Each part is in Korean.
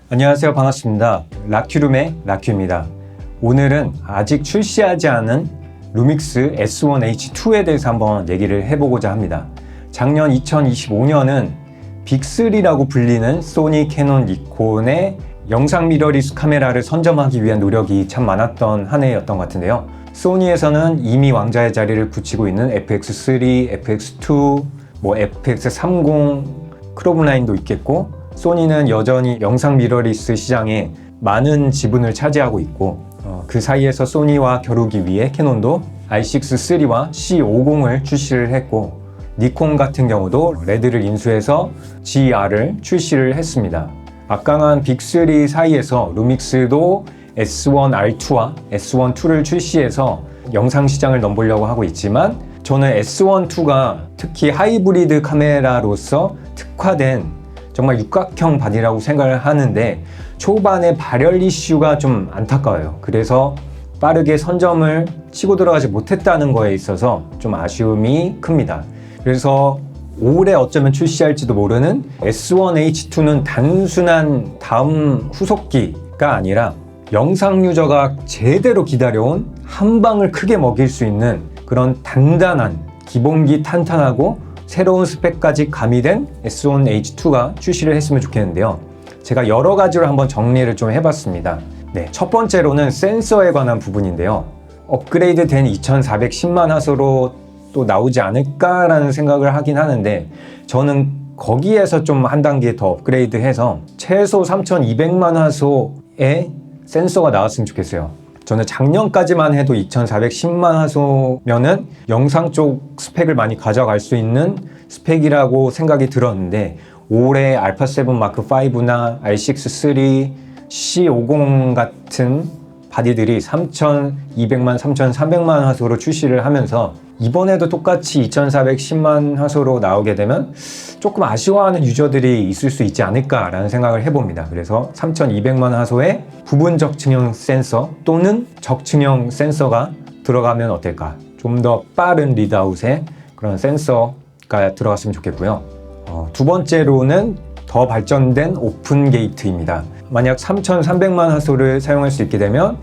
안녕하세요. 반갑습니다. 라큐룸의 라큐입니다. 오늘은 아직 출시하지 않은 루믹스 S1H2에 대해서 한번 얘기를 해보고자 합니다. 작년 2025년은 빅3라고 불리는 소니, 캐논, 니콘의 영상 미러리스 카메라를 선점하기 위한 노력이 참 많았던 한 해였던 것 같은데요. 소니에서는 이미 왕자의 자리를 굳히고 있는 FX3, FX2, FX30, 크롭9도 있겠고, 소니는 여전히 영상 미러리스 시장에 많은 지분을 차지하고 있고, 그 사이에서 소니와 겨루기 위해 캐논도 i6-3와 C50을 출시를 했고, 니콘 같은 경우도 레드를 인수해서 GR을 출시를 했습니다. 막강한 빅3 사이에서 루믹스도 S1R2와 S1-2를 출시해서 영상 시장을 넘보려고 하고 있지만, 저는 S1-2가 특히 하이브리드 카메라로서 특화된 정말 육각형 바디라고 생각을 하는데, 초반에 발열 이슈가 좀 안타까워요. 그래서 빠르게 선점을 치고 들어가지 못했다는 거에 있어서 좀 아쉬움이 큽니다. 그래서 올해 어쩌면 출시할지도 모르는 S1H2는 단순한 다음 후속기가 아니라 영상 유저가 제대로 기다려온 한 방을 크게 먹일 수 있는 그런 단단한, 기본기 탄탄하고 새로운 스펙까지 가미된 S1H2가 출시를 했으면 좋겠는데요. 제가 여러 가지로 한번 정리를 좀 해봤습니다. 첫 번째로는 센서에 관한 부분인데요. 업그레이드 된 2410만 화소로 또 나오지 않을까라는 생각을 하긴 하는데, 저는 거기에서 좀 한 단계 더 업그레이드해서 최소 3200만 화소의 센서가 나왔으면 좋겠어요. 저는 작년까지만 해도 2410만 화소면은 영상 쪽 스펙을 많이 가져갈 수 있는 스펙이라고 생각이 들었는데, 올해 알파7 마크5나 R6-3, C50 같은 바디들이 3200만, 3300만 화소로 출시를 하면서 이번에도 똑같이 2410만 화소로 나오게 되면 조금 아쉬워하는 유저들이 있을 수 있지 않을까라는 생각을 해봅니다. 그래서 3200만 화소의 부분 적층형 센서 또는 적층형 센서가 들어가면 어떨까? 좀 더 빠른 리드아웃에 그런 센서가 들어갔으면 좋겠고요. 두 번째로는 더 발전된 오픈 게이트입니다. 만약 3300만 화소를 사용할 수 있게 되면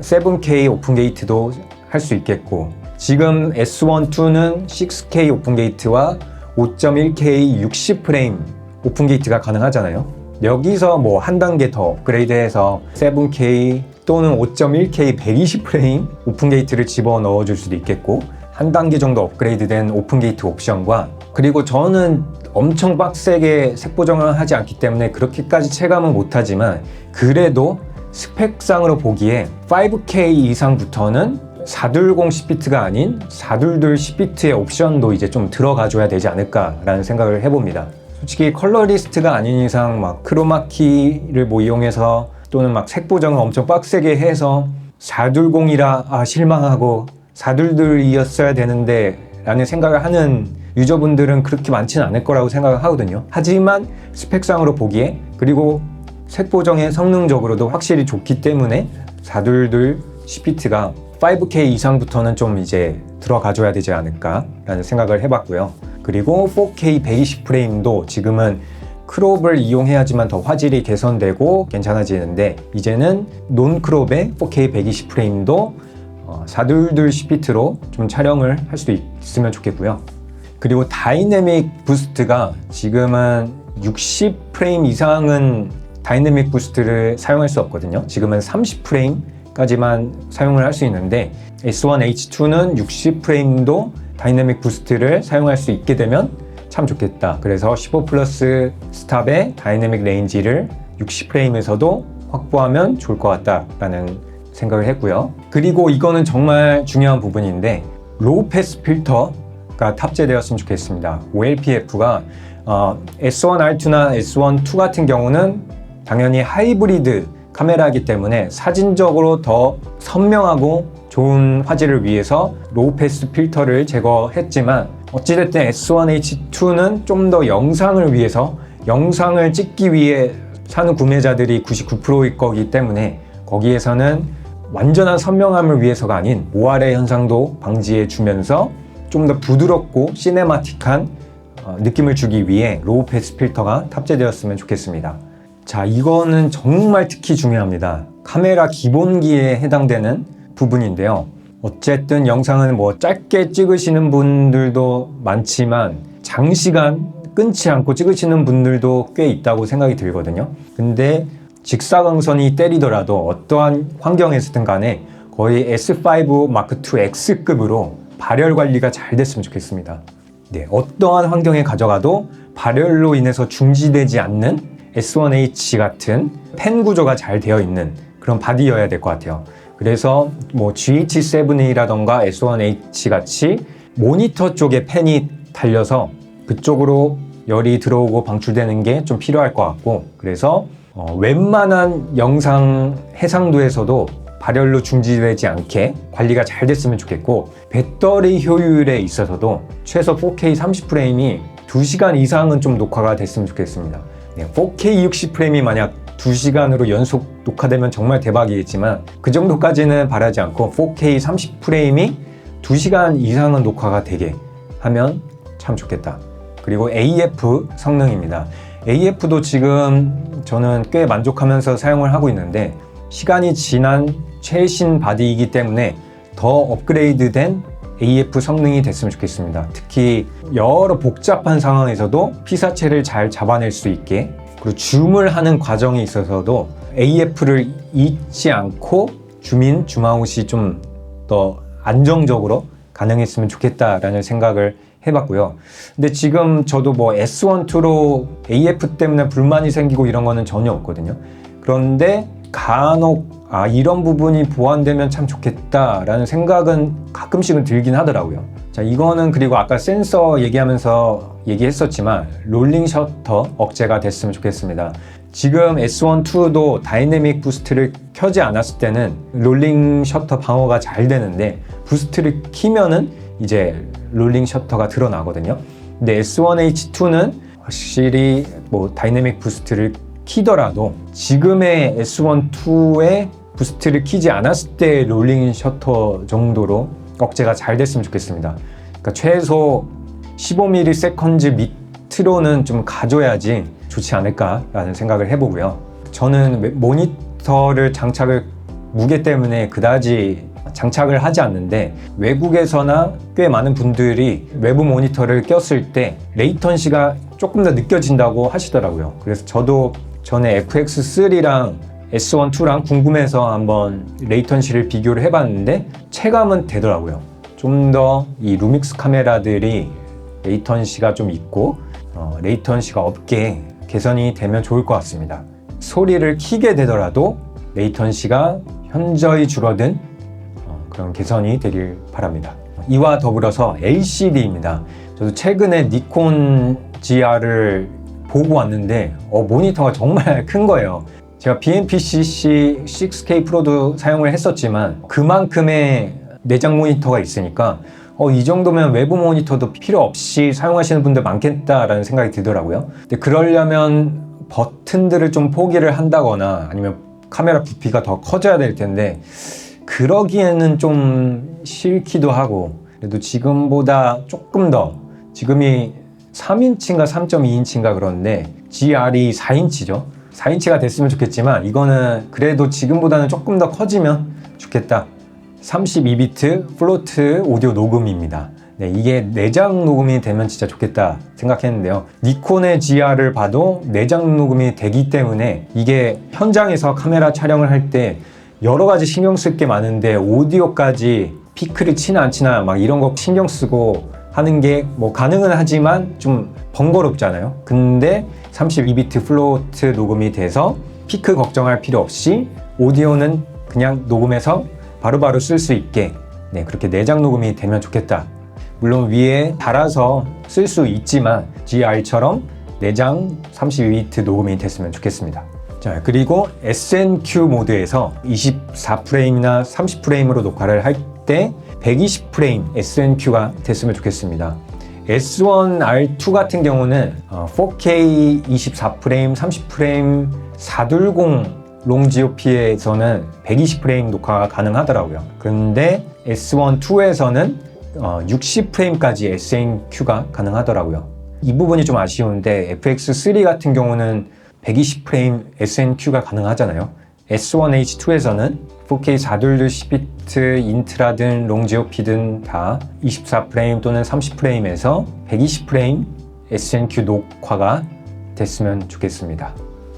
7K 오픈 게이트도 할 수 있겠고, 지금 S1-2는 6K 오픈 게이트와 5.1K 60프레임 오픈 게이트가 가능하잖아요. 여기서 한 단계 더 업그레이드해서 7K 또는 5.1K 120프레임 오픈 게이트를 집어넣어 줄 수도 있겠고, 한 단계 정도 업그레이드된 오픈 게이트 옵션과, 그리고 저는 엄청 빡세게 색 보정을 하지 않기 때문에 그렇게까지 체감은 못하지만, 그래도 스펙상으로 보기에 5K 이상부터는 420 10비트가 아닌 422 10비트의 옵션도 이제 좀 들어가줘야 되지 않을까라는 생각을 해봅니다. 솔직히 컬러리스트가 아닌 이상 크로마키를 이용해서 또는 색 보정을 엄청 빡세게 해서 420이라 실망하고 422였어야 되는데 라는 생각을 하는 유저분들은 그렇게 많지는 않을 거라고 생각을 하거든요. 하지만 스펙상으로 보기에, 그리고 색 보정의 성능적으로도 확실히 좋기 때문에 422 10비트가 5K 이상부터는 좀 이제 들어가줘야 되지 않을까라는 생각을 해봤고요. 그리고 4K 120프레임도 지금은 크롭을 이용해야지만 더 화질이 개선되고 괜찮아지는데, 이제는 논크롭의 4K 120프레임도 422 10비트로 좀 촬영을 할 수 있으면 좋겠고요. 그리고 다이내믹 부스트가 지금은 60프레임 이상은 다이내믹 부스트를 사용할 수 없거든요. 지금은 30프레임까지만 사용을 할 수 있는데, S1H2는 60프레임도 다이내믹 부스트를 사용할 수 있게 되면 참 좋겠다. 그래서 15 플러스 스탑의 다이내믹 레인지를 60프레임에서도 확보하면 좋을 것 같다라는 생각을 했고요. 그리고 이거는 정말 중요한 부분인데, 로우 패스 필터가 탑재되었으면 좋겠습니다. OLPF가 S1R2나 S1-2 같은 경우는 당연히 하이브리드 카메라이기 때문에 사진적으로 더 선명하고 좋은 화질을 위해서 로우 패스 필터를 제거했지만, 어찌됐든 S1H2는 좀 더 영상을 위해서, 영상을 찍기 위해 사는 구매자들이 99%일 거기 때문에 거기에서는 완전한 선명함을 위해서가 아닌 모아레 현상도 방지해 주면서 좀 더 부드럽고 시네마틱한 느낌을 주기 위해 로우 패스 필터가 탑재되었으면 좋겠습니다. 자, 이거는 정말 특히 중요합니다. 카메라 기본기에 해당되는 부분인데요. 어쨌든 영상은 뭐 짧게 찍으시는 분들도 많지만 장시간 끊지 않고 찍으시는 분들도 꽤 있다고 생각이 들거든요. 근데 직사광선이 때리더라도 어떠한 환경에서든 간에 거의 S5 Mark II X급으로 발열 관리가 잘 됐으면 좋겠습니다. 네, 어떠한 환경에 가져가도 발열로 인해서 중지되지 않는 S1H 같은 펜 구조가 잘 되어 있는 그런 바디여야 될 것 같아요. 그래서 뭐 GH7A라던가 S1H 같이 모니터 쪽에 펜이 달려서 그쪽으로 열이 들어오고 방출되는 게 좀 필요할 것 같고, 그래서 웬만한 영상 해상도에서도 발열로 중지되지 않게 관리가 잘 됐으면 좋겠고, 배터리 효율에 있어서도 최소 4K 30프레임이 2시간 이상은 좀 녹화가 됐으면 좋겠습니다. 4K 60프레임이 만약 2시간으로 연속 녹화되면 정말 대박이겠지만 그 정도까지는 바라지 않고 4K 30프레임이 2시간 이상은 녹화가 되게 하면 참 좋겠다. 그리고 AF 성능입니다. AF도 지금 저는 꽤 만족하면서 사용을 하고 있는데, 시간이 지난 최신 바디이기 때문에 더 업그레이드된 AF 성능이 됐으면 좋겠습니다. 특히 여러 복잡한 상황에서도 피사체를 잘 잡아낼 수 있게, 그리고 줌을 하는 과정에 있어서도 AF를 잊지 않고 줌아웃이 좀 더 안정적으로 가능했으면 좋겠다라는 생각을 해봤고요. 근데 지금 저도 뭐 S1, 2로 AF 때문에 불만이 생기고 이런 거는 전혀 없거든요. 그런데 간혹 이런 부분이 보완되면 참 좋겠다라는 생각은 가끔씩은 들긴 하더라고요. 자, 이거는 그리고 아까 센서 얘기했었지만 롤링 셔터 억제가 됐으면 좋겠습니다. 지금 S1, 2도 다이내믹 부스트를 켜지 않았을 때는 롤링 셔터 방어가 잘 되는데, 부스트를 키면은 이제 롤링 셔터가 드러나거든요. 근데 S1H2는 확실히 뭐 다이내믹 부스트를 키더라도 지금의 S1, 2의 부스트를 키지 않았을 때 롤링 셔터 정도로 억제가 잘 됐으면 좋겠습니다. 그러니까 최소 15ms 밑으로는 좀 가져야지 좋지 않을까라는 생각을 해보고요. 저는 모니터를 무게 때문에 그다지 장착을 하지 않는데, 외국에서나 꽤 많은 분들이 외부 모니터를 꼈을 때 레이턴시가 조금 더 느껴진다고 하시더라고요. 그래서 저도 전에 FX3랑 S1, 2랑 궁금해서 한번 레이턴시를 비교를 해봤는데 체감은 되더라고요. 좀 더 이 루믹스 카메라들이 레이턴시가 좀 있고 레이턴시가 없게 개선이 되면 좋을 것 같습니다. 소리를 키게 되더라도 레이턴시가 현저히 줄어든 그런 개선이 되길 바랍니다. 이와 더불어서 LCD입니다. 저도 최근에 니콘 GR을 보고 왔는데 모니터가 정말 큰 거예요. 제가 BMPCC 6K 프로도 사용을 했었지만 그만큼의 내장 모니터가 있으니까 이 정도면 외부 모니터도 필요 없이 사용하시는 분들 많겠다라는 생각이 들더라고요. 근데 그러려면 버튼들을 좀 포기를 한다거나 아니면 카메라 부피가 더 커져야 될 텐데, 그러기에는 좀 싫기도 하고, 그래도 지금보다 조금 더, 지금이 3인치인가 3.2인치인가 그런데 GR이 4인치죠. 4인치가 됐으면 좋겠지만 이거는 그래도 지금보다는 조금 더 커지면 좋겠다. 32비트 플로트 오디오 녹음입니다. 네, 이게 내장 녹음이 되면 진짜 좋겠다 생각했는데요. 니콘의 GR을 봐도 내장 녹음이 되기 때문에 이게 현장에서 카메라 촬영을 할 때 여러 가지 신경 쓸 게 많은데 오디오까지 피크를 치나 안 치나 막 이런 거 신경 쓰고 하는 게 뭐 가능은 하지만 좀 번거롭잖아요. 근데 32비트 플로트 녹음이 돼서 피크 걱정할 필요 없이 오디오는 그냥 녹음해서 바로바로 쓸 수 있게, 네, 그렇게 내장 녹음이 되면 좋겠다. 물론 위에 달아서 쓸 수 있지만 GR처럼 내장 32비트 녹음이 됐으면 좋겠습니다. 자, 그리고 SNQ 모드에서 24프레임이나 30프레임으로 녹화를 할 때 120프레임 SNQ가 됐으면 좋겠습니다. S1R2 같은 경우는 4K 24프레임, 30프레임 420 롱지오피에서는 120프레임 녹화가 가능하더라고요. 그런데 S1, 2에서는 60프레임까지 SNQ가 가능하더라고요. 이 부분이 좀 아쉬운데 FX3 같은 경우는 120프레임 SNQ가 가능하잖아요. S1H2에서는 4K 422 10비트 인트라 등 롱지오피 등 다 24프레임 또는 30프레임에서 120프레임 SNQ 녹화가 됐으면 좋겠습니다.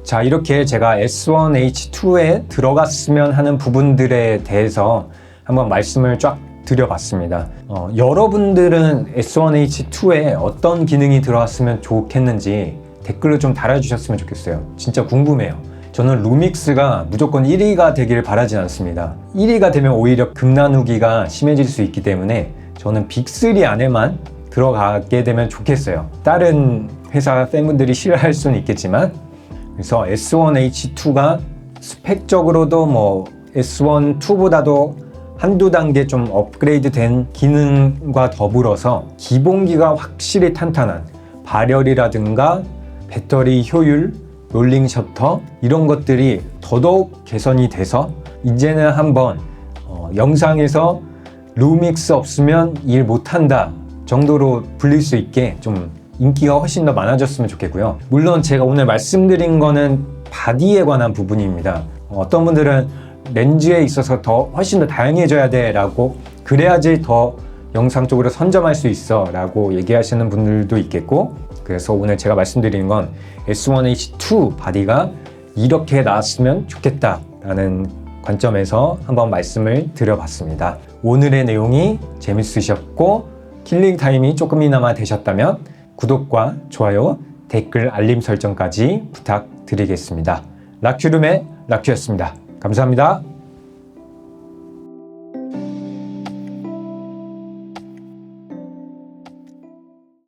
자, 이렇게 제가 S1H2에 들어갔으면 하는 부분들에 대해서 한번 말씀을 쫙 드려봤습니다. 여러분들은 S1H2에 어떤 기능이 들어갔으면 좋겠는지 댓글로 좀 달아주셨으면 좋겠어요. 진짜 궁금해요. 저는 루믹스가 무조건 1위가 되길 바라진 않습니다. 1위가 되면 오히려 급나누기가 심해질 수 있기 때문에 저는 빅3 안에만 들어가게 되면 좋겠어요. 다른 회사 팬분들이 싫어할 수는 있겠지만, 그래서 S1H2가 스펙적으로도 뭐 S1-2보다도 한두 단계 좀 업그레이드 된 기능과 더불어서 기본기가 확실히 탄탄한 발열이라든가 배터리 효율, 롤링 셔터 이런 것들이 더더욱 개선이 돼서 이제는 한번 영상에서 루믹스 없으면 일 못한다 정도로 불릴 수 있게 좀 인기가 훨씬 더 많아졌으면 좋겠고요. 물론 제가 오늘 말씀드린 거는 바디에 관한 부분입니다. 어떤 분들은 렌즈에 있어서 훨씬 더 다양해져야 돼 라고, 그래야지 더 영상 쪽으로 선점할 수 있어 라고 얘기하시는 분들도 있겠고, 그래서 오늘 제가 말씀드리는 건 S1H2 바디가 이렇게 나왔으면 좋겠다 라는 관점에서 한번 말씀을 드려봤습니다. 오늘의 내용이 재밌으셨고 킬링 타임이 조금이나마 되셨다면 구독과 좋아요, 댓글, 알림 설정까지 부탁드리겠습니다. 라큐룸의 라큐였습니다. 감사합니다.